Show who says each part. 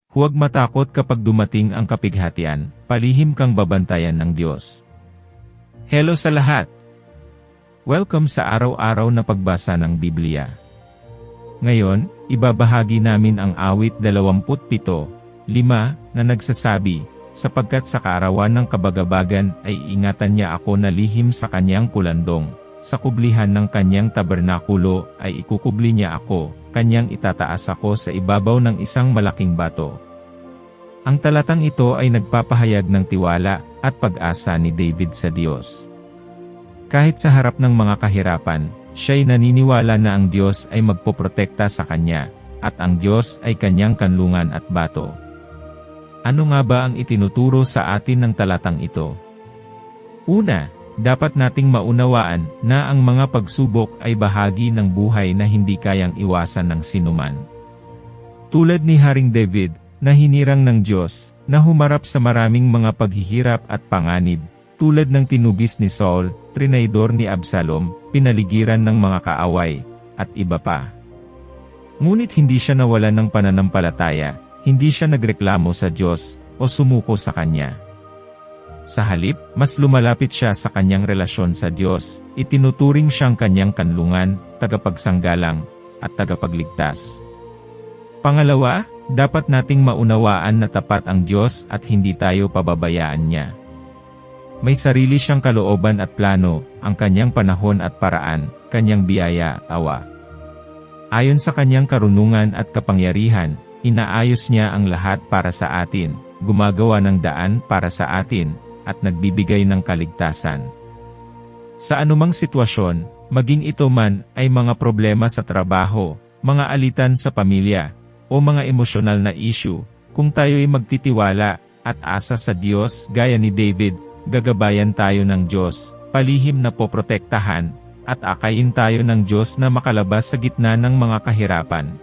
Speaker 1: Huwag matakot kapag dumating ang kapighatian, palihim kang babantayan ng Diyos. Hello sa lahat! Welcome sa araw-araw na pagbasa ng Biblia. Ngayon, ibabahagi namin ang awit 27:5 na nagsasabi, sapagkat sa kaarawan ng kabagabagan ay ingatan niya ako na lihim sa kanyang kulandong, sa kublihan ng kanyang tabernakulo ay ikukubli niya ako, kanyang itataas ako sa ibabaw ng isang malaking bato. Ang talatang ito ay nagpapahayag ng tiwala at pag-asa ni David sa Diyos. Kahit sa harap ng mga kahirapan, siya'y naniniwala na ang Diyos ay magpoprotekta sa kanya, at ang Diyos ay kanyang kanlungan at bato. Ano nga ba ang itinuturo sa atin ng talatang ito? Una, dapat nating maunawaan na ang mga pagsubok ay bahagi ng buhay na hindi kayang iwasan ng sinuman. Tulad ni Haring David, na hinirang ng Diyos, na humarap sa maraming mga paghihirap at panganib, tulad ng tinubis ni Saul, trinaydor ni Absalom, pinaligiran ng mga kaaway, at iba pa. Ngunit hindi siya nawalan ng pananampalataya, hindi siya nagreklamo sa Diyos, o sumuko sa Kanya. Sa halip, mas lumalapit siya sa kanyang relasyon sa Diyos, itinuturing siyang kanyang kanlungan, tagapagsanggalang, at tagapagligtas. Pangalawa, dapat nating maunawaan na tapat ang Diyos at hindi tayo pababayaan niya. May sarili siyang kalooban at plano, ang kanyang panahon at paraan, kanyang biyaya at awa. Ayon sa kanyang karunungan at kapangyarihan, inaayos niya ang lahat para sa atin, gumagawa ng daan para sa atin, at nagbibigay ng kaligtasan. Sa anumang sitwasyon, maging ito man ay mga problema sa trabaho, mga alitan sa pamilya, o mga emosyonal na issue, kung tayo'y magtitiwala at asa sa Diyos gaya ni David, gagabayan tayo ng Diyos, palihim na poprotektahan, at akayin tayo ng Diyos na makalabas sa gitna ng mga kahirapan.